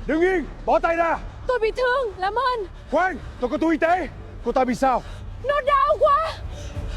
Đừng yên, bỏ tay ra. Tôi bị thương, làm ơn. Khoan, tôi có túi y tế. Cô ta bị sao? Nó đau quá.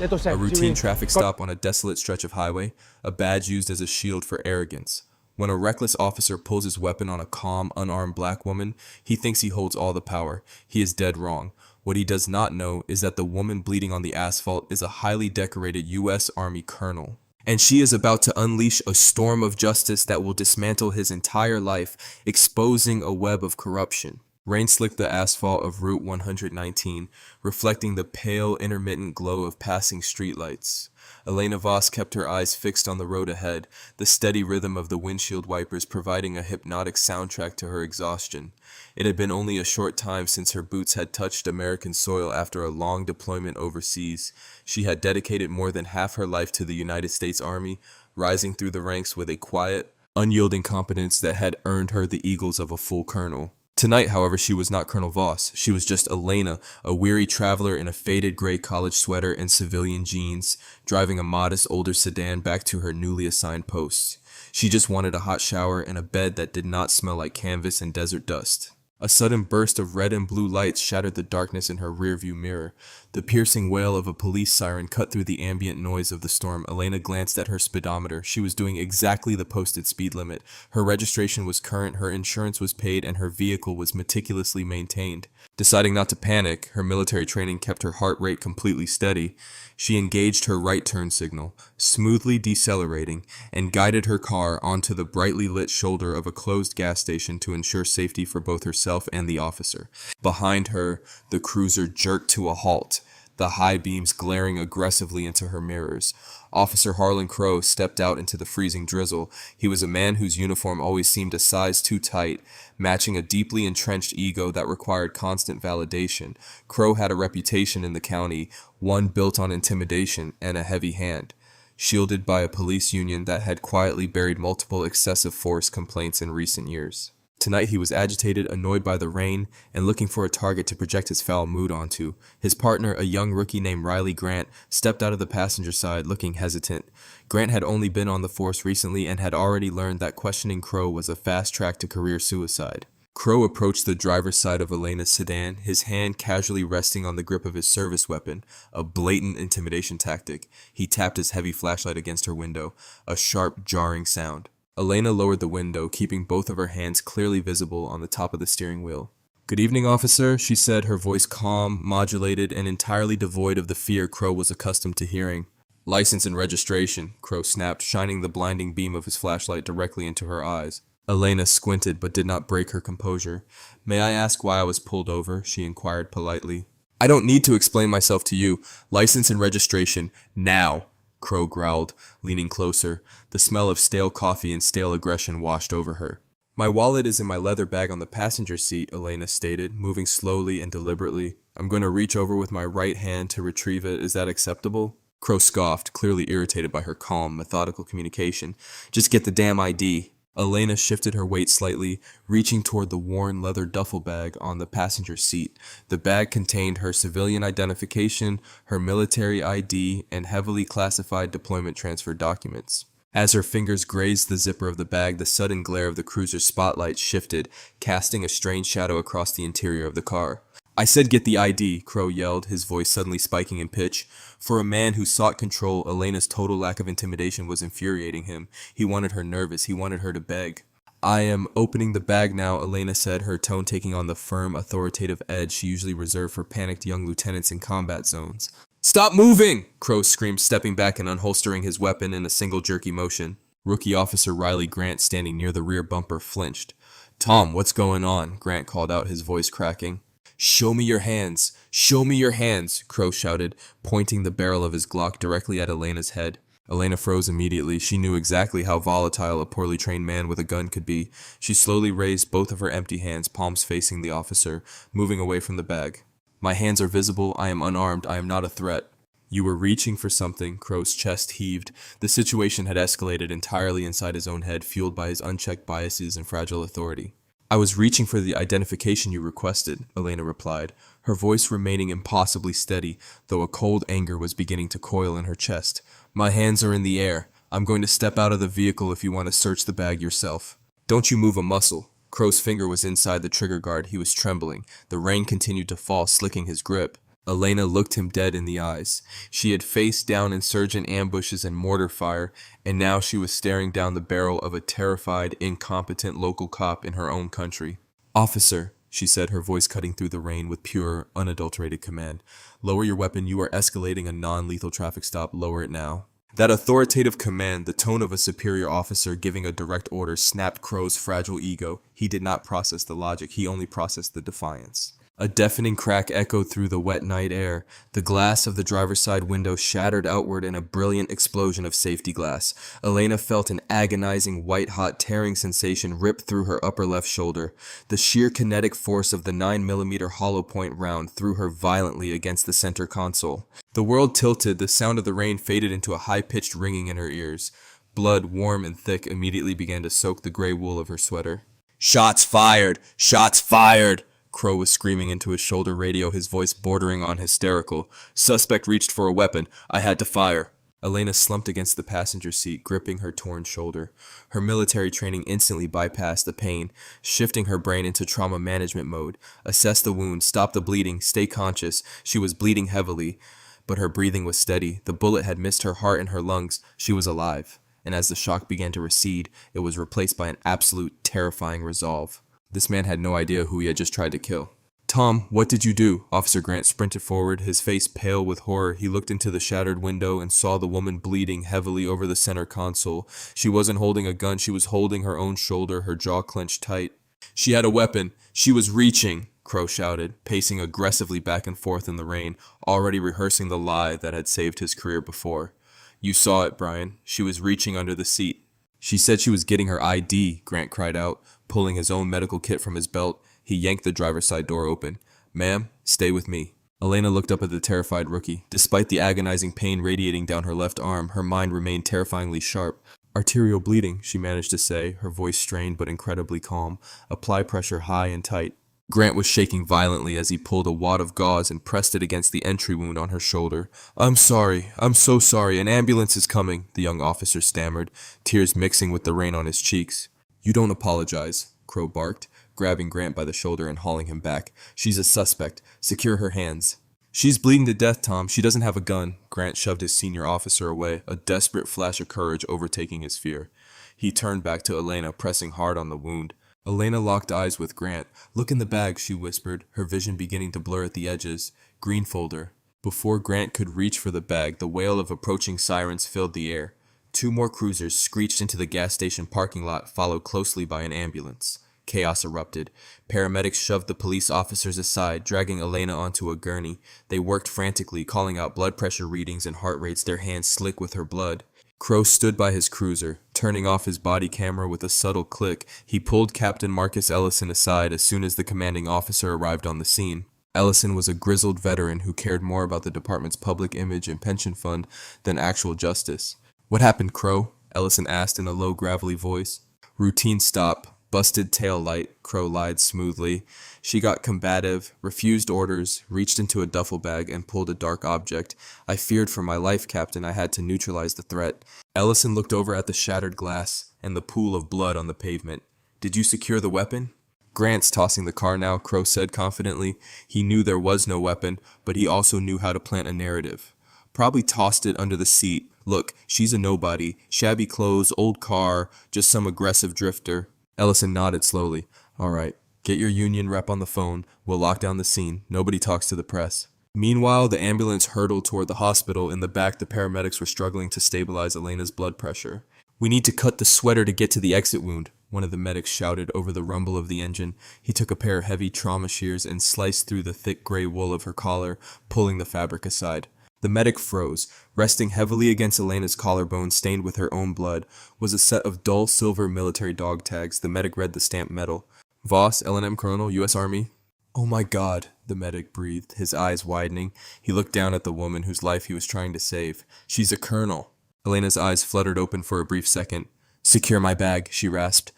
Để tôi xem. A routine traffic stop on a desolate stretch of highway, a badge used as a shield for arrogance. When a reckless officer pulls his weapon on a calm, unarmed black woman, he thinks he holds all the power. He is dead wrong. What he does not know is that the woman bleeding on the asphalt is a highly decorated U.S. Army colonel. And she is about to unleash a storm of justice that will dismantle his entire life, exposing a web of corruption. Rain slicked the asphalt of Route 119, reflecting the pale, intermittent glow of passing streetlights. Elena Voss kept her eyes fixed on the road ahead, the steady rhythm of the windshield wipers providing a hypnotic soundtrack to her exhaustion. It had been only a short time since her boots had touched American soil after a long deployment overseas. She had dedicated more than half her life to the United States Army, rising through the ranks with a quiet, unyielding competence that had earned her the eagles of a full colonel. Tonight, however, she was not Colonel Voss. She was just Elena, a weary traveler in a faded gray college sweater and civilian jeans, driving a modest older sedan back to her newly assigned post. She just wanted a hot shower and a bed that did not smell like canvas and desert dust. A sudden burst of red and blue lights shattered the darkness in her rearview mirror. The piercing wail of a police siren cut through the ambient noise of the storm. Elena glanced at her speedometer. She was doing exactly the posted speed limit. Her registration was current, her insurance was paid, and her vehicle was meticulously maintained. Deciding not to panic, her military training kept her heart rate completely steady. She engaged her right turn signal, smoothly decelerating, and guided her car onto the brightly lit shoulder of a closed gas station to ensure safety for both herself and the officer. Behind her, the cruiser jerked to a halt, the high beams glaring aggressively into her mirrors. Officer Harlan Crow stepped out into the freezing drizzle. He was a man whose uniform always seemed a size too tight, matching a deeply entrenched ego that required constant validation. Crow had a reputation in the county, one built on intimidation and a heavy hand, shielded by a police union that had quietly buried multiple excessive force complaints in recent years. Tonight he was agitated, annoyed by the rain, and looking for a target to project his foul mood onto. His partner, a young rookie named Riley Grant, stepped out of the passenger side, looking hesitant. Grant had only been on the force recently and had already learned that questioning Crow was a fast track to career suicide. Crow approached the driver's side of Elena's sedan, his hand casually resting on the grip of his service weapon, a blatant intimidation tactic. He tapped his heavy flashlight against her window, a sharp, jarring sound. Elena lowered the window, keeping both of her hands clearly visible on the top of the steering wheel. "Good evening, officer," she said, her voice calm, modulated, and entirely devoid of the fear Crow was accustomed to hearing. "License and registration," Crow snapped, shining the blinding beam of his flashlight directly into her eyes. Elena squinted but did not break her composure. "May I ask why I was pulled over?" she inquired politely. "I don't need to explain myself to you. License and registration, now," Crow growled, leaning closer. The smell of stale coffee and stale aggression washed over her. "My wallet is in my leather bag on the passenger seat," Elena stated, moving slowly and deliberately. "I'm going to reach over with my right hand to retrieve it. Is that acceptable?" Crow scoffed, clearly irritated by her calm, methodical communication. "Just get the damn ID." Elena shifted her weight slightly, reaching toward the worn leather duffel bag on the passenger seat. The bag contained her civilian identification, her military ID, and heavily classified deployment transfer documents. As her fingers grazed the zipper of the bag, the sudden glare of the cruiser's spotlight shifted, casting a strange shadow across the interior of the car. "I said get the ID," Crow yelled, his voice suddenly spiking in pitch. For a man who sought control, Elena's total lack of intimidation was infuriating him. He wanted her nervous. He wanted her to beg. "I am opening the bag now," Elena said, her tone taking on the firm, authoritative edge she usually reserved for panicked young lieutenants in combat zones. "Stop moving!" Crow screamed, stepping back and unholstering his weapon in a single jerky motion. Rookie Officer Riley Grant, standing near the rear bumper, flinched. "Tom, what's going on?" Grant called out, his voice cracking. "Show me your hands! Show me your hands!" Crow shouted, pointing the barrel of his Glock directly at Elena's head. Elena froze immediately. She knew exactly how volatile a poorly trained man with a gun could be. She slowly raised both of her empty hands, palms facing the officer, moving away from the bag. "My hands are visible. I am unarmed. I am not a threat." "You were reaching for something." Crow's chest heaved. The situation had escalated entirely inside his own head, fueled by his unchecked biases and fragile authority. "I was reaching for the identification you requested," Elena replied, her voice remaining impossibly steady, though a cold anger was beginning to coil in her chest. "My hands are in the air. I'm going to step out of the vehicle if you want to search the bag yourself. Don't you move a muscle." Crow's finger was inside the trigger guard. He was trembling. The rain continued to fall, slicking his grip. Elena looked him dead in the eyes. She had faced down insurgent ambushes and mortar fire, and now she was staring down the barrel of a terrified, incompetent local cop in her own country. "Officer," she said, her voice cutting through the rain with pure, unadulterated command. "Lower your weapon. You are escalating a non-lethal traffic stop. Lower it now." That authoritative command, the tone of a superior officer giving a direct order, snapped Crow's fragile ego. He did not process the logic. He only processed the defiance. A deafening crack echoed through the wet night air. The glass of the driver's side window shattered outward in a brilliant explosion of safety glass. Elena felt an agonizing, white-hot tearing sensation rip through her upper left shoulder. The sheer kinetic force of the 9mm hollow point round threw her violently against the center console. The world tilted. The sound of the rain faded into a high-pitched ringing in her ears. Blood, warm and thick, immediately began to soak the gray wool of her sweater. "Shots fired! Shots fired!" Crow was screaming into his shoulder radio, his voice bordering on hysterical. "Suspect reached for a weapon. I had to fire." Elena slumped against the passenger seat, gripping her torn shoulder. Her military training instantly bypassed the pain, shifting her brain into trauma management mode. Assess the wound, stop the bleeding, stay conscious. She was bleeding heavily, but her breathing was steady. The bullet had missed her heart and her lungs. She was alive. And as the shock began to recede, it was replaced by an absolute, terrifying resolve. This man had no idea who he had just tried to kill. "Tom, what did you do?" Officer Grant sprinted forward, his face pale with horror. He looked into the shattered window and saw the woman bleeding heavily over the center console. She wasn't holding a gun, she was holding her own shoulder, her jaw clenched tight. "She had a weapon. She was reaching," Crow shouted, pacing aggressively back and forth in the rain, already rehearsing the lie that had saved his career before. "You saw it, Brian. She was reaching under the seat." "She said she was getting her ID," Grant cried out, pulling his own medical kit from his belt. He yanked the driver's side door open. "Ma'am, stay with me." Elena looked up at the terrified rookie. Despite the agonizing pain radiating down her left arm, her mind remained terrifyingly sharp. "Arterial bleeding," she managed to say, her voice strained but incredibly calm. "Apply pressure high and tight." Grant was shaking violently as he pulled a wad of gauze and pressed it against the entry wound on her shoulder. "I'm sorry. I'm so sorry. An ambulance is coming," the young officer stammered, tears mixing with the rain on his cheeks. "You don't apologize," Crow barked, grabbing Grant by the shoulder and hauling him back. "She's a suspect. Secure her hands." "She's bleeding to death, Tom. She doesn't have a gun." Grant shoved his senior officer away, a desperate flash of courage overtaking his fear. He turned back to Elena, pressing hard on the wound. Elena locked eyes with Grant. "Look in the bag," she whispered, her vision beginning to blur at the edges. "Green folder." Before Grant could reach for the bag, the wail of approaching sirens filled the air. 2 more cruisers screeched into the gas station parking lot, followed closely by an ambulance. Chaos erupted. Paramedics shoved the police officers aside, dragging Elena onto a gurney. They worked frantically, calling out blood pressure readings and heart rates, their hands slick with her blood. Crow stood by his cruiser, turning off his body camera with a subtle click. He pulled Captain Marcus Ellison aside as soon as the commanding officer arrived on the scene. Ellison was a grizzled veteran who cared more about the department's public image and pension fund than actual justice. "What happened, Crow?" Ellison asked in a low, gravelly voice. "Routine stop. Busted tail light," Crow lied smoothly. "She got combative, refused orders, reached into a duffel bag, and pulled a dark object. I feared for my life, Captain. I had to neutralize the threat." Ellison looked over at the shattered glass and the pool of blood on the pavement. "Did you secure the weapon?" "Grant's tossing the car now," Crow said confidently. He knew there was no weapon, but he also knew how to plant a narrative. "Probably tossed it under the seat. Look, she's a nobody. Shabby clothes, old car, just some aggressive drifter." Ellison nodded slowly. "All right, get your union rep on the phone. We'll lock down the scene. Nobody talks to the press." Meanwhile, the ambulance hurtled toward the hospital. In the back, the paramedics were struggling to stabilize Elena's blood pressure. "We need to cut the sweater to get to the exit wound," one of the medics shouted over the rumble of the engine. He took a pair of heavy trauma shears and sliced through the thick gray wool of her collar, pulling the fabric aside. The medic froze. Resting heavily against Elena's collarbone, stained with her own blood, was a set of dull silver military dog tags. The medic read the stamped metal. "Voss, L&M Colonel, U.S. Army." "Oh my God," the medic breathed, his eyes widening. He looked down at the woman whose life he was trying to save. "She's a colonel." Elena's eyes fluttered open for a brief second. "Secure my bag," she rasped.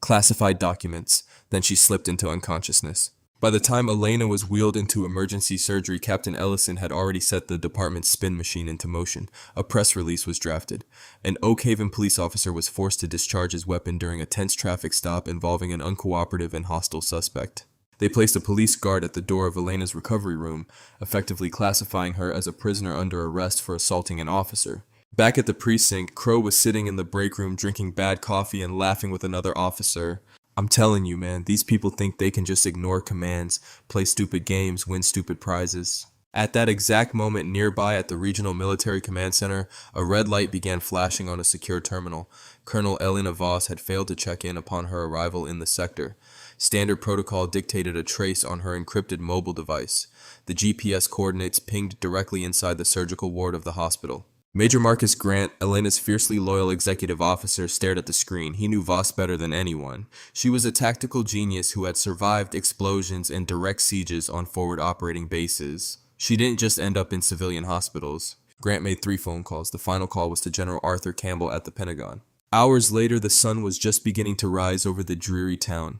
"Classified documents." Then she slipped into unconsciousness. By the time Elena was wheeled into emergency surgery, Captain Ellison had already set the department's spin machine into motion. A press release was drafted. An Oak Haven police officer was forced to discharge his weapon during a tense traffic stop involving an uncooperative and hostile suspect. They placed a police guard at the door of Elena's recovery room, effectively classifying her as a prisoner under arrest for assaulting an officer. Back at the precinct, Crow was sitting in the break room drinking bad coffee and laughing with another officer. I'm telling you, man, these people think they can just ignore commands, play stupid games, win stupid prizes. At that exact moment nearby at the Regional Military Command Center, a red light began flashing on a secure terminal. Colonel Elena Voss had failed to check in upon her arrival in the sector. Standard protocol dictated a trace on her encrypted mobile device. The GPS coordinates pinged directly inside the surgical ward of the hospital. Major Marcus Grant, Elena's fiercely loyal executive officer, stared at the screen. He knew Voss better than anyone. She was a tactical genius who had survived explosions and direct sieges on forward operating bases. She didn't just end up in civilian hospitals. Grant made 3 phone calls. The final call was to General Arthur Campbell at the Pentagon. Hours later, the sun was just beginning to rise over the dreary town.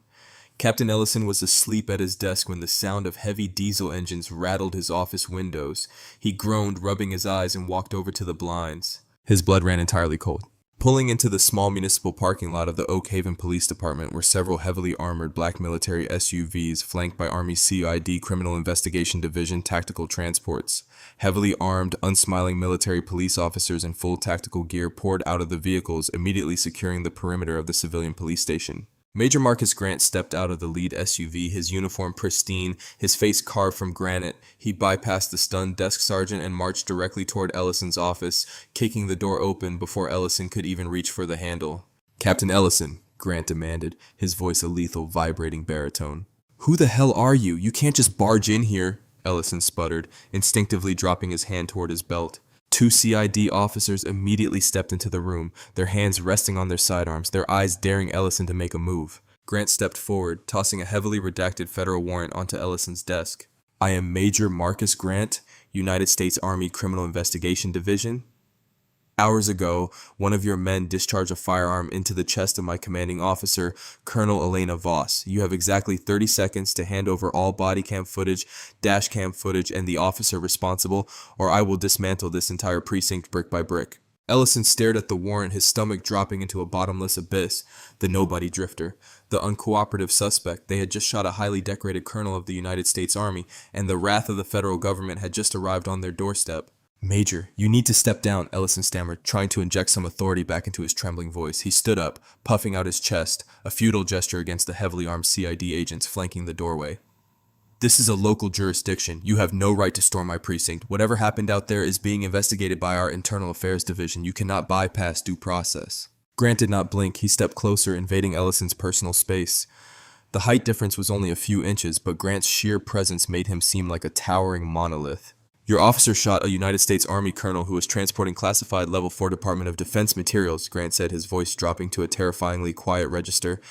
Captain Ellison was asleep at his desk when the sound of heavy diesel engines rattled his office windows. He groaned, rubbing his eyes, and walked over to the blinds. His blood ran entirely cold. Pulling into the small municipal parking lot of the Oak Haven Police Department were several heavily armored black military SUVs flanked by Army CID Criminal Investigation Division tactical transports. Heavily armed, unsmiling military police officers in full tactical gear poured out of the vehicles, immediately securing the perimeter of the civilian police station. Major Marcus Grant stepped out of the lead SUV, his uniform pristine, his face carved from granite. He bypassed the stunned desk sergeant and marched directly toward Ellison's office, kicking the door open before Ellison could even reach for the handle. "Captain Ellison," Grant demanded, his voice a lethal, vibrating baritone. "Who the hell are you? You can't just barge in here," Ellison sputtered, instinctively dropping his hand toward his belt. 2 CID officers immediately stepped into the room, their hands resting on their sidearms, their eyes daring Ellison to make a move. Grant stepped forward, tossing a heavily redacted federal warrant onto Ellison's desk. "I am Major Marcus Grant, United States Army Criminal Investigation Division. Hours ago, one of your men discharged a firearm into the chest of my commanding officer, Colonel Elena Voss. You have exactly 30 seconds to hand over all body cam footage, dash cam footage, and the officer responsible, or I will dismantle this entire precinct brick by brick." Ellison stared at the warrant, his stomach dropping into a bottomless abyss. The nobody drifter, the uncooperative suspect. They had just shot a highly decorated colonel of the United States Army, and the wrath of the federal government had just arrived on their doorstep. "Major, you need to step down," Ellison stammered, trying to inject some authority back into his trembling voice. He stood up, puffing out his chest, a futile gesture against the heavily armed CID agents flanking the doorway. "This is a local jurisdiction. You have no right to storm my precinct. Whatever happened out there is being investigated by our Internal Affairs Division. You cannot bypass due process." Grant did not blink. He stepped closer, invading Ellison's personal space. The height difference was only a few inches, but Grant's sheer presence made him seem like a towering monolith. "Your officer shot a United States Army colonel who was transporting classified Level 4 Department of Defense materials," Grant said, his voice dropping to a terrifyingly quiet register.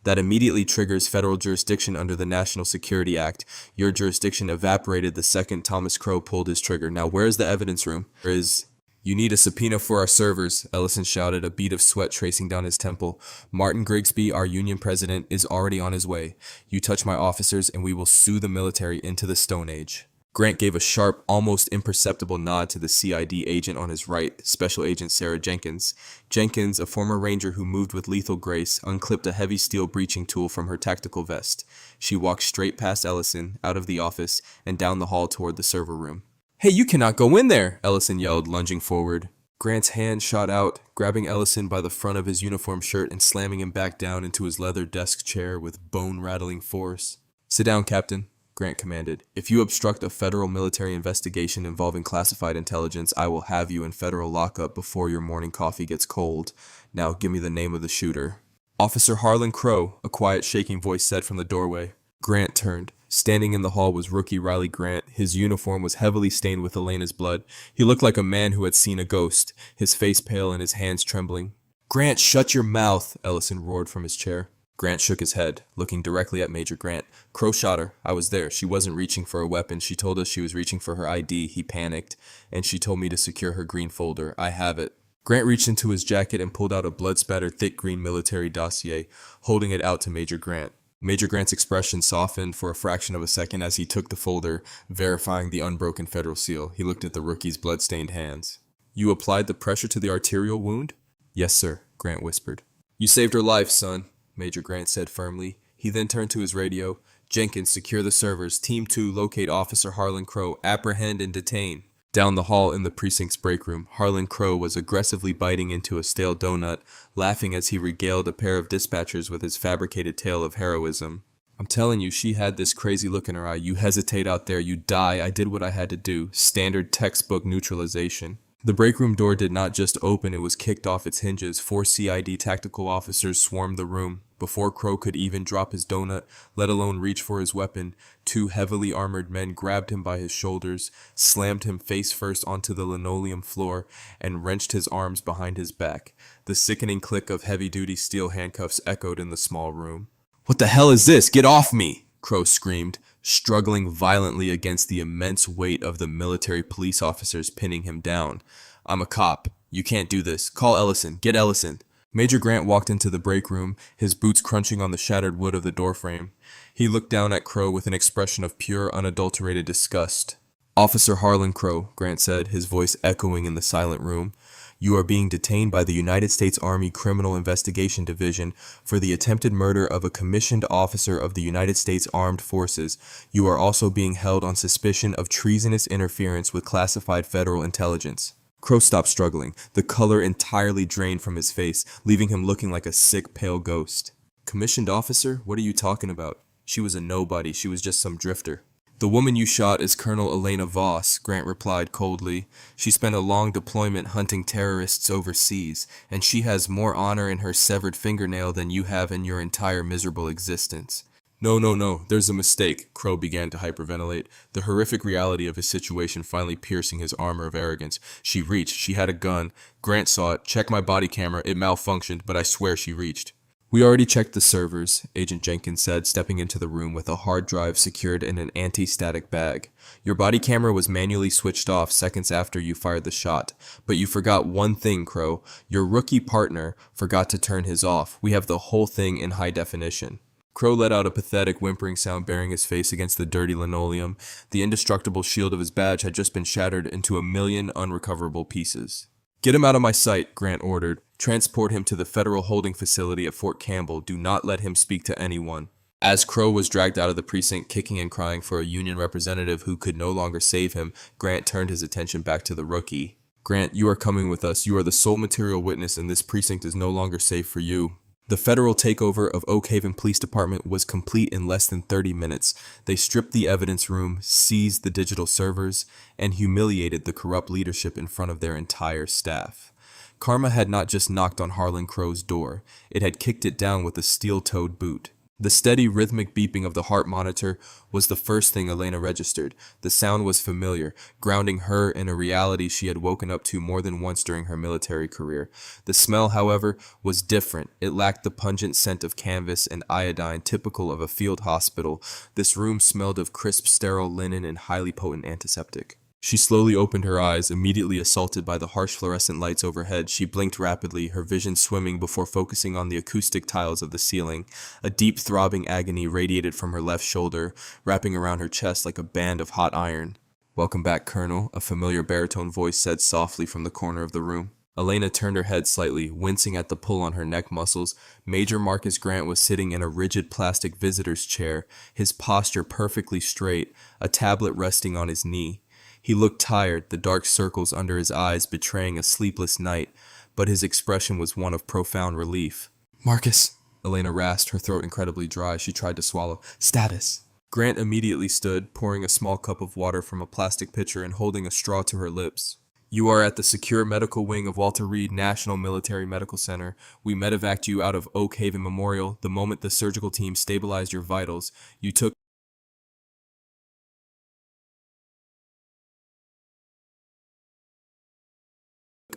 "That immediately triggers federal jurisdiction under the National Security Act. Your jurisdiction evaporated the second Thomas Crow pulled his trigger. Now where's the evidence room?" "You need a subpoena for our servers," Ellison shouted, a bead of sweat tracing down his temple. "Martin Grigsby, our union president, is already on his way. You touch my officers and we will sue the military into the Stone Age." Grant gave a sharp, almost imperceptible nod to the CID agent on his right, Special Agent Sarah Jenkins. Jenkins, a former ranger who moved with lethal grace, unclipped a heavy steel breaching tool from her tactical vest. She walked straight past Ellison, out of the office, and down the hall toward the server room. "Hey, you cannot go in there!" Ellison yelled, lunging forward. Grant's hand shot out, grabbing Ellison by the front of his uniform shirt and slamming him back down into his leather desk chair with bone-rattling force. "Sit down, Captain," Grant commanded. "If you obstruct a federal military investigation involving classified intelligence, I will have you in federal lockup before your morning coffee gets cold. Now give me the name of the shooter." "Officer Harlan Crow," a quiet, shaking voice said from the doorway. Grant turned. Standing in the hall was rookie Riley Grant. His uniform was heavily stained with Elena's blood. He looked like a man who had seen a ghost, his face pale and his hands trembling. "Grant, shut your mouth!" Ellison roared from his chair. Grant shook his head, looking directly at Major Grant. "Crow shot her. I was there. She wasn't reaching for a weapon. She told us she was reaching for her ID. He panicked, and she told me to secure her green folder. I have it." Grant reached into his jacket and pulled out a blood-spattered thick green military dossier, holding it out to Major Grant. Major Grant's expression softened for a fraction of a second as he took the folder, verifying the unbroken federal seal. He looked at the rookie's blood-stained hands. You applied the pressure to the arterial wound? Yes, sir, Grant whispered. You saved her life, son, Major Grant said firmly. He then turned to his radio. Jenkins, secure the servers. Team 2, locate Officer Harlan Crow. Apprehend and detain. Down the hall in the precinct's break room, Harlan Crow was aggressively biting into a stale donut, laughing as he regaled a pair of dispatchers with his fabricated tale of heroism. I'm telling you, she had this crazy look in her eye. You hesitate out there, you die. I did what I had to do. Standard textbook neutralization. The break room door did not just open, it was kicked off its hinges. 4 CID tactical officers swarmed the room. Before Crow could even drop his donut, let alone reach for his weapon, 2 heavily armored men grabbed him by his shoulders, slammed him face first onto the linoleum floor, and wrenched his arms behind his back. The sickening click of heavy-duty steel handcuffs echoed in the small room. What the hell is this? Get off me! Crow screamed, struggling violently against the immense weight of the military police officers pinning him down. I'm a cop. You can't do this. Call Ellison. Get Ellison. Major Grant walked into the break room, his boots crunching on the shattered wood of the doorframe. He looked down at Crow with an expression of pure, unadulterated disgust. Officer Harlan Crow, Grant said, his voice echoing in the silent room. You are being detained by the United States Army Criminal Investigation Division for the attempted murder of a commissioned officer of the United States Armed Forces. You are also being held on suspicion of treasonous interference with classified federal intelligence. Crow stopped struggling, the color entirely drained from his face, leaving him looking like a sick, pale ghost. Commissioned officer? What are you talking about? She was a nobody. She was just some drifter. The woman you shot is Colonel Elena Voss, Grant replied coldly. She spent a long deployment hunting terrorists overseas, and she has more honor in her severed fingernail than you have in your entire miserable existence. No, there's a mistake, Crow began to hyperventilate, the horrific reality of his situation finally piercing his armor of arrogance. She reached. She had a gun. Grant saw it. Check my body camera. It malfunctioned, but I swear she reached. We already checked the servers, Agent Jenkins said, stepping into the room with a hard drive secured in an anti-static bag. Your body camera was manually switched off seconds after you fired the shot. But you forgot one thing, Crow. Your rookie partner forgot to turn his off. We have the whole thing in high definition. Crow let out a pathetic whimpering sound, burying his face against the dirty linoleum. The indestructible shield of his badge had just been shattered into a million unrecoverable pieces. Get him out of my sight, Grant ordered. Transport him to the federal holding facility at Fort Campbell. Do not let him speak to anyone. As Crow was dragged out of the precinct, kicking and crying for a union representative who could no longer save him, Grant turned his attention back to the rookie. Grant, you are coming with us. You are the sole material witness, and this precinct is no longer safe for you. The federal takeover of Oak Haven Police Department was complete in less than 30 minutes. They stripped the evidence room, seized the digital servers, and humiliated the corrupt leadership in front of their entire staff. Karma had not just knocked on Harlan Crow's door, it had kicked it down with a steel-toed boot. The steady, rhythmic beeping of the heart monitor was the first thing Elena registered. The sound was familiar, grounding her in a reality she had woken up to more than once during her military career. The smell, however, was different. It lacked the pungent scent of canvas and iodine typical of a field hospital. This room smelled of crisp, sterile linen and highly potent antiseptic. She slowly opened her eyes, immediately assaulted by the harsh fluorescent lights overhead. She blinked rapidly, her vision swimming before focusing on the acoustic tiles of the ceiling. A deep throbbing agony radiated from her left shoulder, wrapping around her chest like a band of hot iron. Welcome back, Colonel, a familiar baritone voice said softly from the corner of the room. Elena turned her head slightly, wincing at the pull on her neck muscles. Major Marcus Grant was sitting in a rigid plastic visitor's chair, his posture perfectly straight, a tablet resting on his knee. He looked tired, the dark circles under his eyes betraying a sleepless night, but his expression was one of profound relief. Marcus, Elena rasped, her throat incredibly dry. She tried to swallow. Status. Grant immediately stood, pouring a small cup of water from a plastic pitcher and holding a straw to her lips. You are at the secure medical wing of Walter Reed National Military Medical Center. We medevaced you out of Oak Haven Memorial. The moment the surgical team stabilized your vitals, you took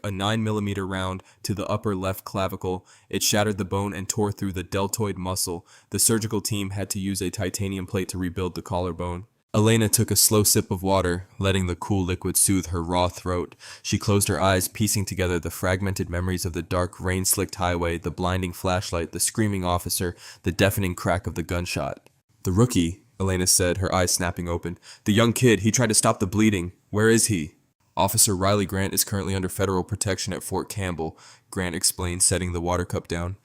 a 9mm round to the upper left clavicle. It shattered the bone and tore through the deltoid muscle. The surgical team had to use a titanium plate to rebuild the collarbone. Elena took a slow sip of water, letting the cool liquid soothe her raw throat. She closed her eyes, piecing together the fragmented memories of the dark, rain-slicked highway, the blinding flashlight, the screaming officer, the deafening crack of the gunshot. "The rookie," Elena said, her eyes snapping open. "The young kid, he tried to stop the bleeding. Where is he?" "Officer Riley Grant is currently under federal protection at Fort Campbell," Grant explained, setting the water cup down.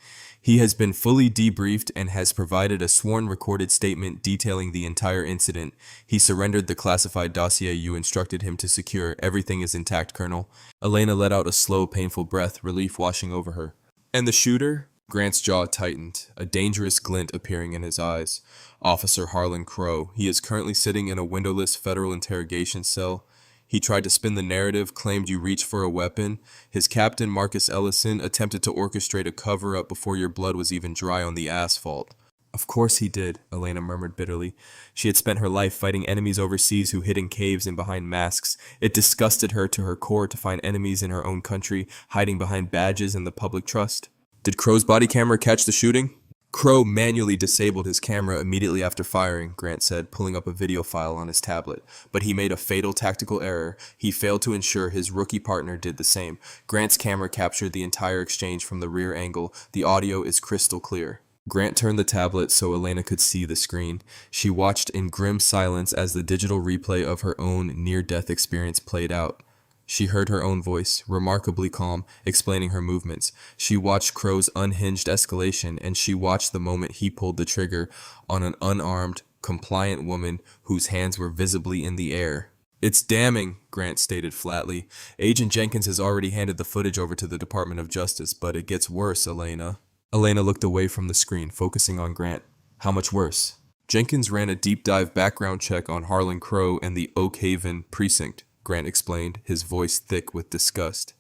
"He has been fully debriefed and has provided a sworn recorded statement detailing the entire incident. He surrendered the classified dossier you instructed him to secure. Everything is intact, Colonel." Elena let out a slow, painful breath, relief washing over her. "And the shooter?" Grant's jaw tightened, a dangerous glint appearing in his eyes. "Officer Harlan Crow. He is currently sitting in a windowless federal interrogation cell. He tried to spin the narrative, claimed you reached for a weapon. His captain, Marcus Ellison, attempted to orchestrate a cover-up before your blood was even dry on the asphalt." "Of course he did," Elena murmured bitterly. She had spent her life fighting enemies overseas who hid in caves and behind masks. It disgusted her to her core to find enemies in her own country, hiding behind badges and the public trust. "Did Crow's body camera catch the shooting?" "Crow manually disabled his camera immediately after firing," Grant said, pulling up a video file on his tablet. "But he made a fatal tactical error. He failed to ensure his rookie partner did the same. Grant's camera captured the entire exchange from the rear angle. The audio is crystal clear." Grant turned the tablet so Elena could see the screen. She watched in grim silence as the digital replay of her own near-death experience played out. She heard her own voice, remarkably calm, explaining her movements. She watched Crow's unhinged escalation, and she watched the moment he pulled the trigger on an unarmed, compliant woman whose hands were visibly in the air. "It's damning," Grant stated flatly. "Agent Jenkins has already handed the footage over to the Department of Justice, but it gets worse, Elena." Elena looked away from the screen, focusing on Grant. "How much worse?" "Jenkins ran a deep-dive background check on Harlan Crow and the Oak Haven precinct," Grant explained, his voice thick with disgust.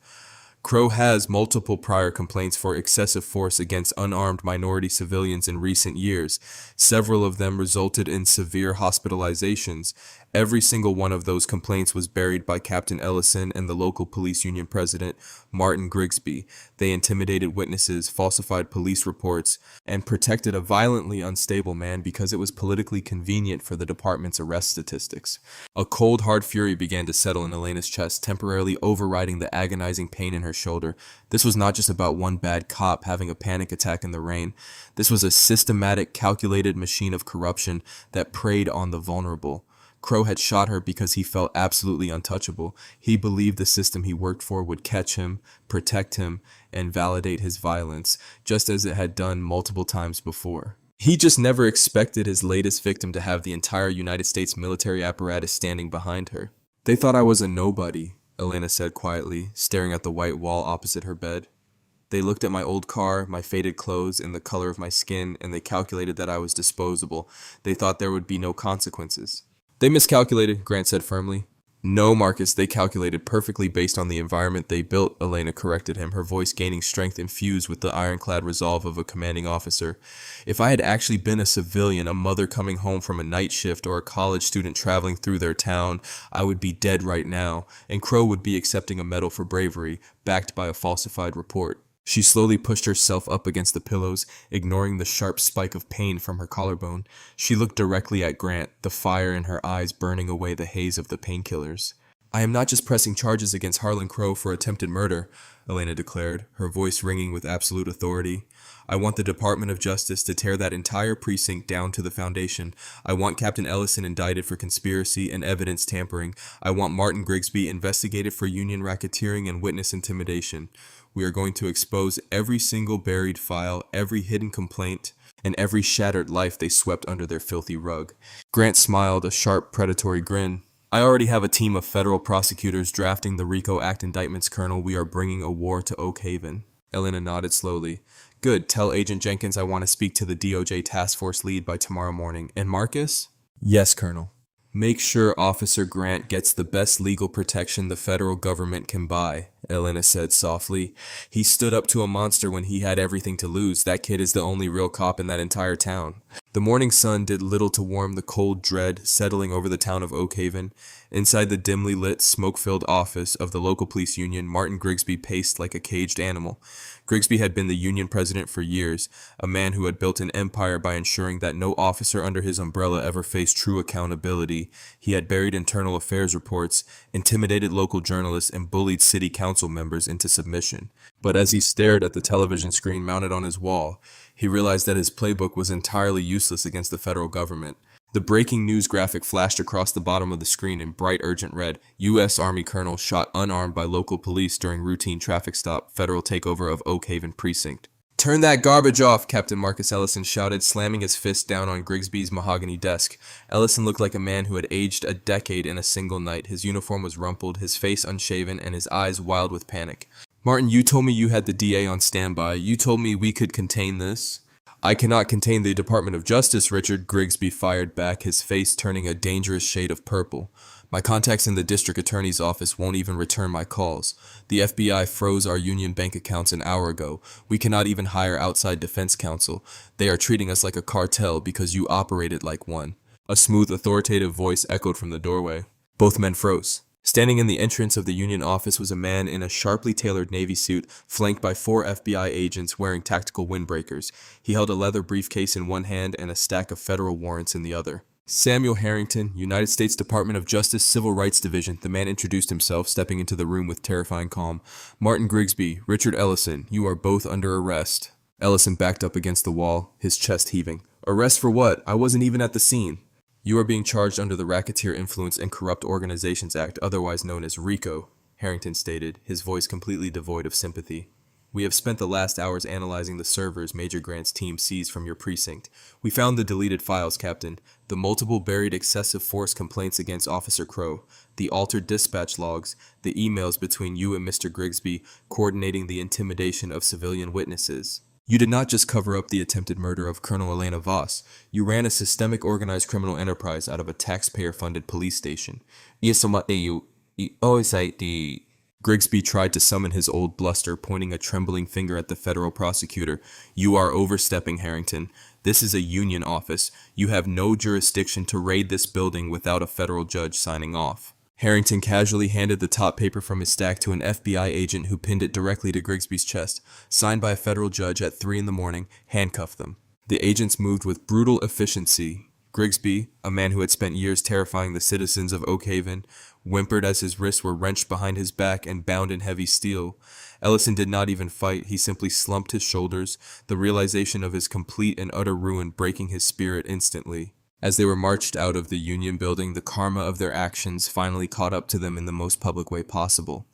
"Crow has multiple prior complaints for excessive force against unarmed minority civilians in recent years. Several of them resulted in severe hospitalizations. Every single one of those complaints was buried by Captain Ellison and the local police union president, Martin Grigsby. They intimidated witnesses, falsified police reports, and protected a violently unstable man because it was politically convenient for the department's arrest statistics." A cold, hard fury began to settle in Elena's chest, temporarily overriding the agonizing pain in her shoulder. This was not just about one bad cop having a panic attack in the rain. This was a systematic, calculated machine of corruption that preyed on the vulnerable. Crow had shot her because he felt absolutely untouchable. He believed the system he worked for would catch him, protect him, and validate his violence, just as it had done multiple times before. He just never expected his latest victim to have the entire United States military apparatus standing behind her. "They thought I was a nobody," Elena said quietly, staring at the white wall opposite her bed. "They looked at my old car, my faded clothes, and the color of my skin, and they calculated that I was disposable. They thought there would be no consequences." "They miscalculated," Grant said firmly. "No, Marcus, they calculated perfectly based on the environment they built," Elena corrected him, her voice gaining strength infused with the ironclad resolve of a commanding officer. "If I had actually been a civilian, a mother coming home from a night shift, or a college student traveling through their town, I would be dead right now, and Crow would be accepting a medal for bravery, backed by a falsified report." She slowly pushed herself up against the pillows, ignoring the sharp spike of pain from her collarbone. She looked directly at Grant, the fire in her eyes burning away the haze of the painkillers. "I am not just pressing charges against Harlan Crow for attempted murder," Elena declared, her voice ringing with absolute authority. "I want the Department of Justice to tear that entire precinct down to the foundation. I want Captain Ellison indicted for conspiracy and evidence tampering. I want Martin Grigsby investigated for union racketeering and witness intimidation. We are going to expose every single buried file, every hidden complaint, and every shattered life they swept under their filthy rug." Grant smiled, a sharp, predatory grin. "I already have a team of federal prosecutors drafting the RICO Act indictments, Colonel. We are bringing a war to Oak Haven." Elena nodded slowly. "Good. Tell Agent Jenkins I want to speak to the DOJ task force lead by tomorrow morning. And Marcus?" "Yes, Colonel." "Make sure Officer Grant gets the best legal protection the federal government can buy," Elena said softly. "He stood up to a monster when he had everything to lose. That kid is the only real cop in that entire town." The morning sun did little to warm the cold dread settling over the town of Oak Haven. Inside the dimly lit, smoke-filled office of the local police union, Martin Grigsby paced like a caged animal. Grigsby had been the union president for years, a man who had built an empire by ensuring that no officer under his umbrella ever faced true accountability. He had buried internal affairs reports, intimidated local journalists, and bullied city council members into submission. But as he stared at the television screen mounted on his wall, he realized that his playbook was entirely useless against the federal government. The breaking news graphic flashed across the bottom of the screen in bright urgent red. U.S. Army colonel shot unarmed by local police during routine traffic stop, federal takeover of Oak Haven precinct. "Turn that garbage off," Captain Marcus Ellison shouted, slamming his fist down on Grigsby's mahogany desk. Ellison looked like a man who had aged a decade in a single night. His uniform was rumpled, his face unshaven, and his eyes wild with panic. "Martin, you told me you had the DA on standby. You told me we could contain this." "I cannot contain the Department of Justice, Richard," Grigsby fired back, his face turning a dangerous shade of purple. "My contacts in the district attorney's office won't even return my calls. The FBI froze our union bank accounts an hour ago. We cannot even hire outside defense counsel. They are treating us like a cartel because you operated like one." A smooth, authoritative voice echoed from the doorway. Both men froze. Standing in the entrance of the union office was a man in a sharply tailored navy suit, flanked by 4 FBI agents wearing tactical windbreakers. He held a leather briefcase in one hand and a stack of federal warrants in the other. "Samuel Harrington, United States Department of Justice Civil Rights Division," the man introduced himself, stepping into the room with terrifying calm. "Martin Grigsby, Richard Ellison, you are both under arrest." Ellison backed up against the wall, his chest heaving. "Arrest for what? I wasn't even at the scene." "You are being charged under the Racketeer Influence and Corrupt Organizations Act, otherwise known as RICO," Harrington stated, his voice completely devoid of sympathy. "We have spent the last hours analyzing the servers Major Grant's team seized from your precinct. We found the deleted files, Captain, the multiple buried excessive force complaints against Officer Crow, the altered dispatch logs, the emails between you and Mr. Grigsby coordinating the intimidation of civilian witnesses. You did not just cover up the attempted murder of Colonel Elena Voss. You ran a systemic organized criminal enterprise out of a taxpayer-funded police station." Grigsby tried to summon his old bluster, pointing a trembling finger at the federal prosecutor. "You are overstepping, Harrington. This is a union office. You have no jurisdiction to raid this building without a federal judge signing off." Harrington casually handed the top paper from his stack to an FBI agent who pinned it directly to Grigsby's chest. "Signed by a federal judge at 3 a.m, handcuff them." The agents moved with brutal efficiency. Grigsby, a man who had spent years terrifying the citizens of Oak Haven, whimpered as his wrists were wrenched behind his back and bound in heavy steel. Ellison did not even fight, he simply slumped his shoulders, the realization of his complete and utter ruin breaking his spirit instantly. As they were marched out of the Union building, the karma of their actions finally caught up to them in the most public way possible.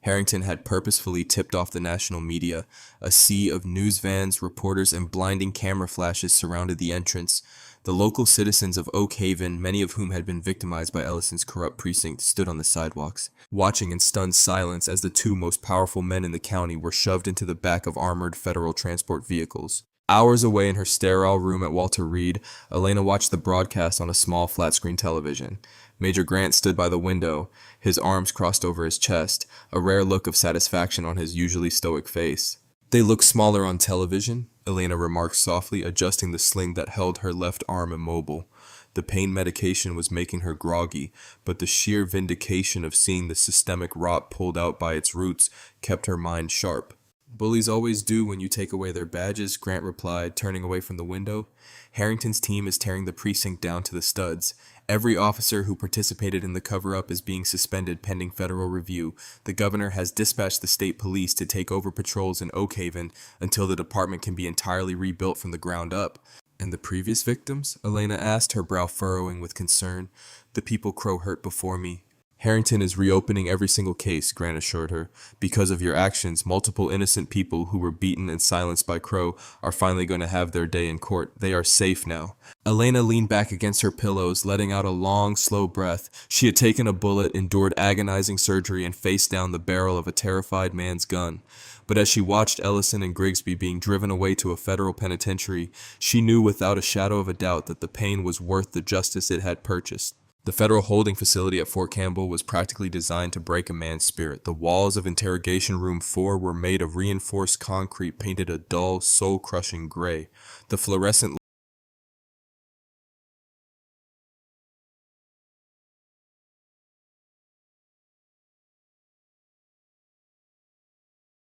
Harrington had purposefully tipped off the national media. A sea of news vans, reporters, and blinding camera flashes surrounded the entrance. The local citizens of Oak Haven, many of whom had been victimized by Ellison's corrupt precinct, stood on the sidewalks, watching in stunned silence as the 2 most powerful men in the county were shoved into the back of armored federal transport vehicles. Hours away in her sterile room at Walter Reed, Elena watched the broadcast on a small flat-screen television. Major Grant stood by the window, his arms crossed over his chest, a rare look of satisfaction on his usually stoic face. "They look smaller on television," Elena remarked softly, adjusting the sling that held her left arm immobile. The pain medication was making her groggy, but the sheer vindication of seeing the systemic rot pulled out by its roots kept her mind sharp. "Bullies always do when you take away their badges," Grant replied, turning away from the window. "Harrington's team is tearing the precinct down to the studs. Every officer who participated in the cover-up is being suspended pending federal review. The governor has dispatched the state police to take over patrols in Oak Haven until the department can be entirely rebuilt from the ground up." "And the previous victims?" Elena asked, her brow furrowing with concern. "The people Crow hurt before me." "Harrington is reopening every single case," Grant assured her. "Because of your actions, multiple innocent people who were beaten and silenced by Crow are finally going to have their day in court. They are safe now." Elena leaned back against her pillows, letting out a long, slow breath. She had taken a bullet, endured agonizing surgery, and faced down the barrel of a terrified man's gun. But as she watched Ellison and Grigsby being driven away to a federal penitentiary, she knew without a shadow of a doubt that the pain was worth the justice it had purchased. The federal holding facility at Fort Campbell was practically designed to break a man's spirit. The walls of Interrogation Room 4 were made of reinforced concrete painted a dull, soul-crushing gray. The fluorescent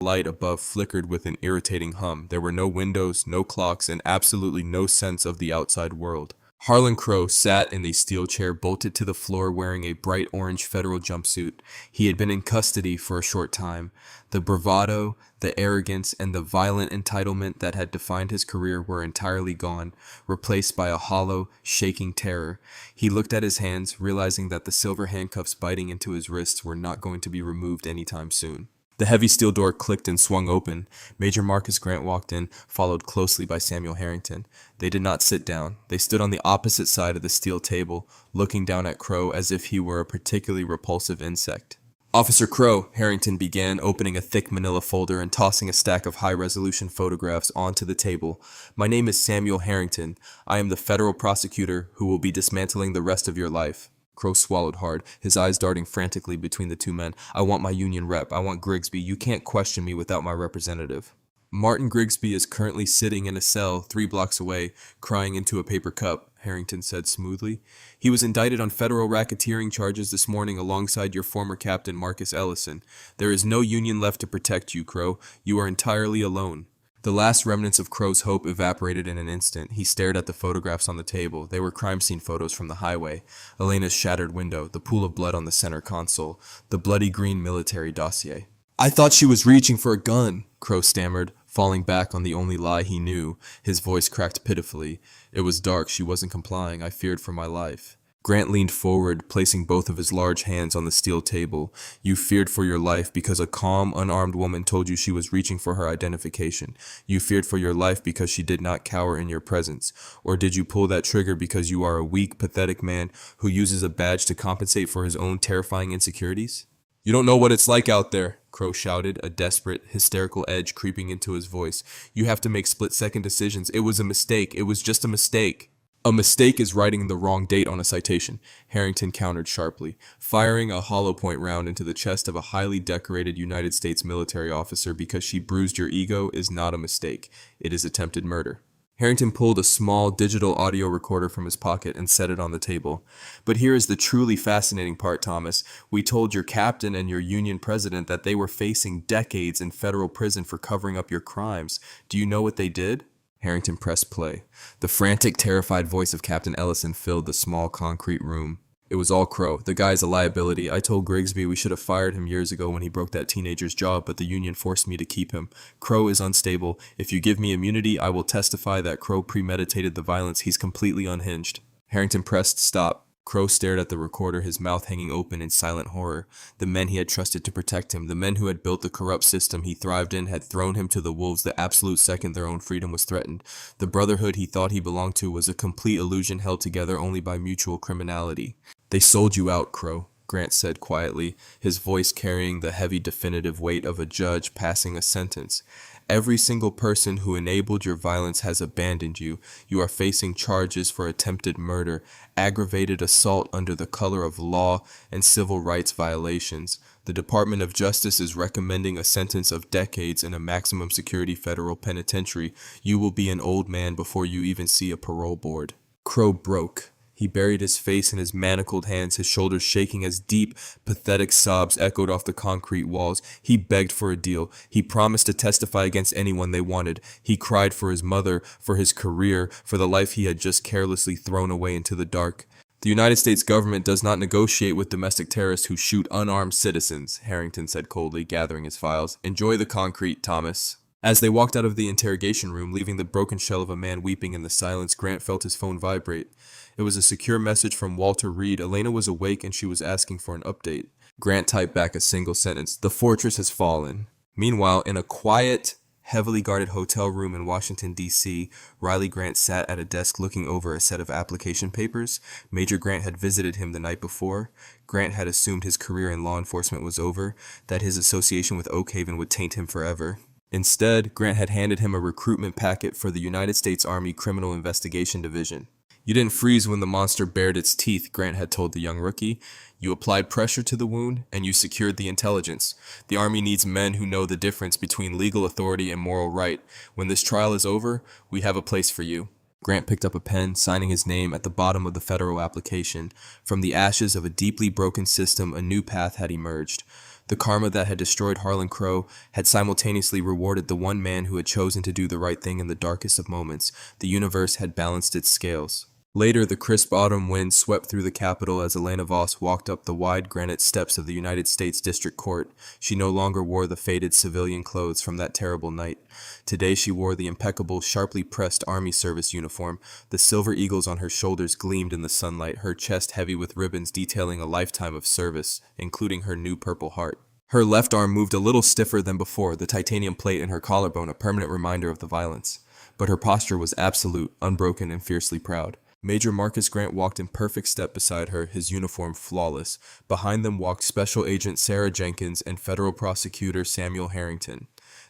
light above flickered with an irritating hum. There were no windows, no clocks, and absolutely no sense of the outside world. Harlan Crow sat in a steel chair bolted to the floor wearing a bright orange federal jumpsuit. He had been in custody for a short time. The bravado, the arrogance, and the violent entitlement that had defined his career were entirely gone, replaced by a hollow, shaking terror. He looked at his hands, realizing that the silver handcuffs biting into his wrists were not going to be removed anytime soon. The heavy steel door clicked and swung open. Major Marcus Grant walked in, followed closely by Samuel Harrington. They did not sit down. They stood on the opposite side of the steel table, looking down at Crow as if he were a particularly repulsive insect. "Officer Crow," Harrington began, opening a thick manila folder and tossing a stack of high-resolution photographs onto the table. "My name is Samuel Harrington. I am the federal prosecutor who will be dismantling the rest of your life." Crow swallowed hard, his eyes darting frantically between the two men. "I want my union rep. I want Grigsby. You can't question me without my representative." "Martin Grigsby is currently sitting in a cell 3 blocks away, crying into a paper cup," Harrington said smoothly. "He was indicted on federal racketeering charges this morning alongside your former captain, Marcus Ellison. There is no union left to protect you, Crow. You are entirely alone." The last remnants of Crow's hope evaporated in an instant. He stared at the photographs on the table. They were crime scene photos from the highway. Elena's shattered window, the pool of blood on the center console, the bloody green military dossier. "I thought she was reaching for a gun," Crow stammered, falling back on the only lie he knew. His voice cracked pitifully. "It was dark. She wasn't complying. I feared for my life." Grant leaned forward, placing both of his large hands on the steel table. "You feared for your life because a calm, unarmed woman told you she was reaching for her identification. You feared for your life because she did not cower in your presence. Or did you pull that trigger because you are a weak, pathetic man who uses a badge to compensate for his own terrifying insecurities?" "You don't know what it's like out there," Crow shouted, a desperate, hysterical edge creeping into his voice. "You have to make split-second decisions. It was a mistake. It was just a mistake." "A mistake is writing the wrong date on a citation," Harrington countered sharply, firing a hollow point round into the chest of a highly decorated United States military officer. "Because she bruised your ego is not a mistake. It is attempted murder." Harrington pulled a small digital audio recorder from his pocket and set it on the table. "But here is the truly fascinating part, Thomas. We told your captain and your union president that they were facing decades in federal prison for covering up your crimes. Do you know what they did?" Harrington pressed play. The frantic, terrified voice of Captain Ellison filled the small concrete room. "It was all Crow. The guy's a liability. I told Grigsby we should have fired him years ago when he broke that teenager's jaw, but the union forced me to keep him. Crow is unstable. If you give me immunity, I will testify that Crow premeditated the violence. He's completely unhinged." Harrington pressed stop. Crow stared at the recorder, his mouth hanging open in silent horror. The men he had trusted to protect him, the men who had built the corrupt system he thrived in, had thrown him to the wolves the absolute second their own freedom was threatened. The brotherhood he thought he belonged to was a complete illusion held together only by mutual criminality. "They sold you out, Crow," Grant said quietly, his voice carrying the heavy definitive weight of a judge passing a sentence. "Every single person who enabled your violence has abandoned you. You are facing charges for attempted murder, aggravated assault under the color of law, and civil rights violations. The Department of Justice is recommending a sentence of decades in a maximum security federal penitentiary. You will be an old man before you even see a parole board." Crow broke. He buried his face in his manacled hands, his shoulders shaking as deep, pathetic sobs echoed off the concrete walls. He begged for a deal. He promised to testify against anyone they wanted. He cried for his mother, for his career, for the life he had just carelessly thrown away into the dark. "The United States government does not negotiate with domestic terrorists who shoot unarmed citizens," Harrington said coldly, gathering his files. "Enjoy the concrete, Thomas." As they walked out of the interrogation room, leaving the broken shell of a man weeping in the silence, Grant felt his phone vibrate. It was a secure message from Walter Reed. Elena was awake and she was asking for an update. Grant typed back a single sentence: "The fortress has fallen." Meanwhile, in a quiet, heavily guarded hotel room in Washington, D.C., Riley Grant sat at a desk looking over a set of application papers. Major Grant had visited him the night before. Grant had assumed his career in law enforcement was over, that his association with Oakhaven would taint him forever. Instead, Grant had handed him a recruitment packet for the United States Army Criminal Investigation Division. "You didn't freeze when the monster bared its teeth," Grant had told the young rookie. "You applied pressure to the wound, and you secured the intelligence. The Army needs men who know the difference between legal authority and moral right. When this trial is over, we have a place for you." Grant picked up a pen, signing his name at the bottom of the federal application. From the ashes of a deeply broken system, a new path had emerged. The karma that had destroyed Harlan Crow had simultaneously rewarded the one man who had chosen to do the right thing in the darkest of moments. The universe had balanced its scales. Later, the crisp autumn wind swept through the Capitol as Elena Voss walked up the wide granite steps of the United States District Court. She no longer wore the faded civilian clothes from that terrible night. Today she wore the impeccable, sharply pressed Army service uniform. The silver eagles on her shoulders gleamed in the sunlight, her chest heavy with ribbons detailing a lifetime of service, including her new Purple Heart. Her left arm moved a little stiffer than before, the titanium plate in her collarbone a permanent reminder of the violence. But her posture was absolute, unbroken, and fiercely proud. Major Marcus Grant walked in perfect step beside her, his uniform flawless. Behind them walked Special Agent Sarah Jenkins and Federal Prosecutor Samuel Harrington.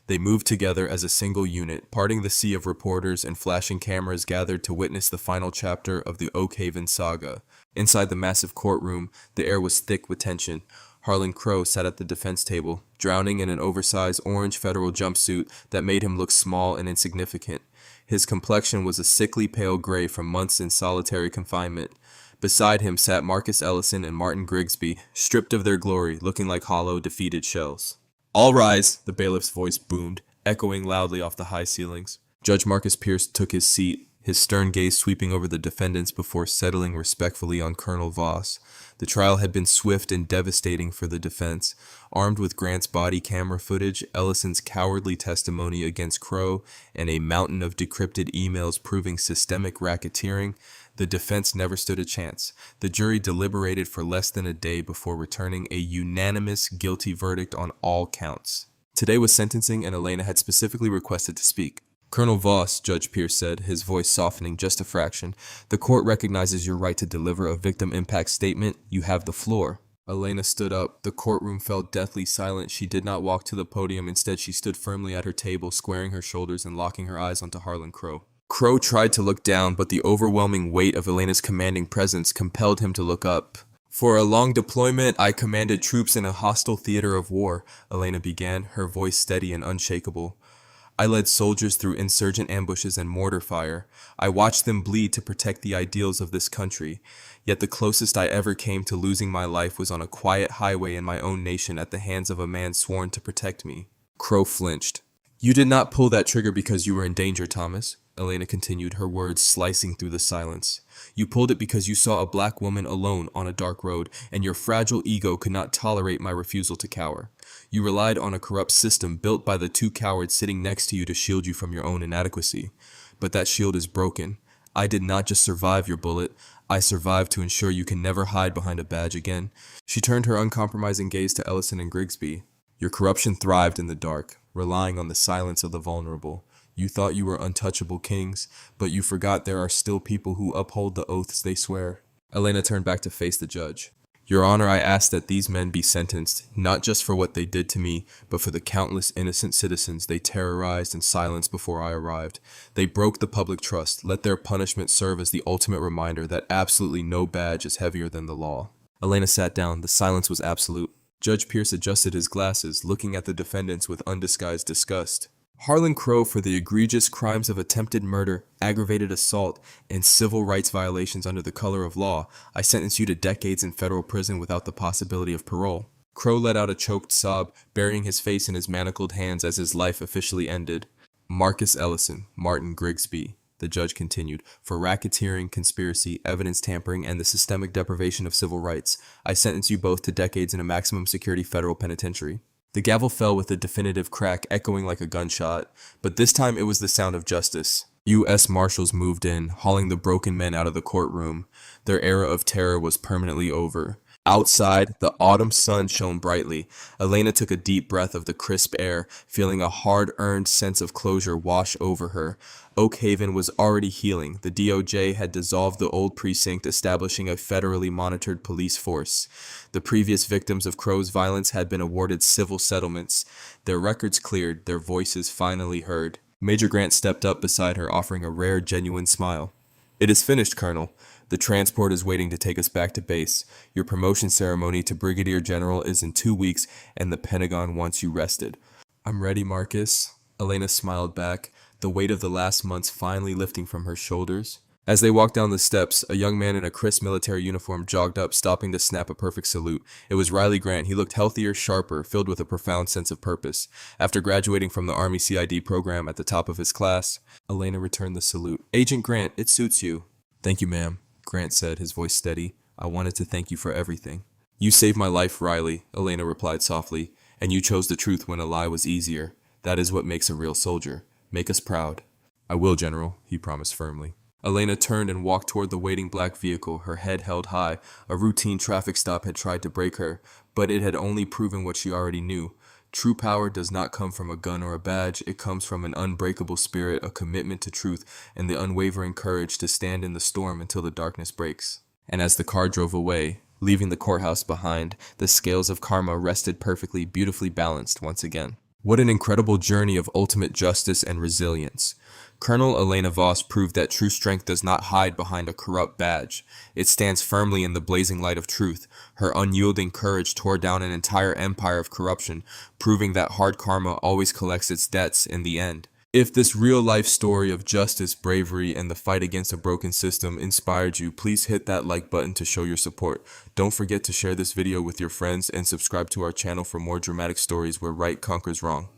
They moved together as a single unit, parting the sea of reporters and flashing cameras gathered to witness the final chapter of the Oak Haven saga. Inside the massive courtroom, the air was thick with tension. Harlan Crow sat at the defense table, drowning in an oversized orange federal jumpsuit that made him look small and insignificant. His complexion was a sickly pale gray from months in solitary confinement. Beside him sat Marcus Ellison and Martin Grigsby, stripped of their glory, looking like hollow, defeated shells. "All rise," the bailiff's voice boomed, echoing loudly off the high ceilings. Judge Marcus Pierce took his seat, his stern gaze sweeping over the defendants before settling respectfully on Colonel Voss. The trial had been swift and devastating for the defense. Armed with Grant's body camera footage, Ellison's cowardly testimony against Crow, and a mountain of decrypted emails proving systemic racketeering, the defense never stood a chance. The jury deliberated for less than a day before returning a unanimous guilty verdict on all counts. Today was sentencing, and Elena had specifically requested to speak. "Colonel Voss," Judge Pierce said, his voice softening just a fraction, "the court recognizes your right to deliver a victim impact statement. You have the floor." Elena stood up. The courtroom fell deathly silent. She did not walk to the podium. Instead, she stood firmly at her table, squaring her shoulders and locking her eyes onto Harlan Crow. Crow tried to look down, but the overwhelming weight of Elena's commanding presence compelled him to look up. "For a long deployment, I commanded troops in a hostile theater of war," Elena began, her voice steady and unshakable. "I led soldiers through insurgent ambushes and mortar fire. I watched them bleed to protect the ideals of this country. Yet the closest I ever came to losing my life was on a quiet highway in my own nation at the hands of a man sworn to protect me." Crow flinched. "You did not pull that trigger because you were in danger, Thomas," Elena continued, her words slicing through the silence. "You pulled it because you saw a black woman alone on a dark road, and your fragile ego could not tolerate my refusal to cower. You relied on a corrupt system built by the two cowards sitting next to you to shield you from your own inadequacy. But that shield is broken. I did not just survive your bullet. I survived to ensure you can never hide behind a badge again." She turned her uncompromising gaze to Ellison and Grigsby. "Your corruption thrived in the dark, relying on the silence of the vulnerable. You thought you were untouchable kings, but you forgot there are still people who uphold the oaths they swear." Elena turned back to face the judge. "Your Honor, I ask that these men be sentenced, not just for what they did to me, but for the countless innocent citizens they terrorized and silenced before I arrived. They broke the public trust. Let their punishment serve as the ultimate reminder that absolutely no badge is heavier than the law." Elena sat down. The silence was absolute. Judge Pierce adjusted his glasses, looking at the defendants with undisguised disgust. "Harlan Crow, for the egregious crimes of attempted murder, aggravated assault, and civil rights violations under the color of law, I sentence you to decades in federal prison without the possibility of parole." Crow let out a choked sob, burying his face in his manacled hands as his life officially ended. "Marcus Ellison, Martin Grigsby," the judge continued, "for racketeering, conspiracy, evidence tampering, and the systemic deprivation of civil rights, I sentence you both to decades in a maximum security federal penitentiary." The gavel fell with a definitive crack, echoing like a gunshot, but this time it was the sound of justice. U.S. Marshals moved in, hauling the broken men out of the courtroom. Their era of terror was permanently over. Outside, the autumn sun shone brightly. Elena took a deep breath of the crisp air, feeling a hard-earned sense of closure wash over her. Oak Haven was already healing. The DOJ had dissolved the old precinct, establishing a federally monitored police force. The previous victims of Crow's violence had been awarded civil settlements. Their records cleared, their voices finally heard. Major Grant stepped up beside her, offering a rare, genuine smile. "It is finished, Colonel. The transport is waiting to take us back to base. Your promotion ceremony to Brigadier General is in 2 weeks, and the Pentagon wants you rested." "I'm ready, Marcus." Elena smiled back, the weight of the last months finally lifting from her shoulders. As they walked down the steps, a young man in a crisp military uniform jogged up, stopping to snap a perfect salute. It was Riley Grant. He looked healthier, sharper, filled with a profound sense of purpose. After graduating from the Army CID program at the top of his class, Elena returned the salute. "Agent Grant, it suits you." "Thank you, ma'am," Grant said, his voice steady. "I wanted to thank you for everything." "You saved my life, Riley," Elena replied softly, "and you chose the truth when a lie was easier. That is what makes a real soldier. Make us proud." "I will, General," he promised firmly. Elena turned and walked toward the waiting black vehicle, her head held high. A routine traffic stop had tried to break her, but it had only proven what she already knew. True power does not come from a gun or a badge. It comes from an unbreakable spirit, a commitment to truth, and the unwavering courage to stand in the storm until the darkness breaks. And as the car drove away, leaving the courthouse behind, the scales of karma rested perfectly, beautifully balanced once again. What an incredible journey of ultimate justice and resilience. Colonel Elena Voss proved that true strength does not hide behind a corrupt badge. It stands firmly in the blazing light of truth. Her unyielding courage tore down an entire empire of corruption, proving that hard karma always collects its debts in the end. If this real-life story of justice, bravery, and the fight against a broken system inspired you, please hit that like button to show your support. Don't forget to share this video with your friends and subscribe to our channel for more dramatic stories where right conquers wrong.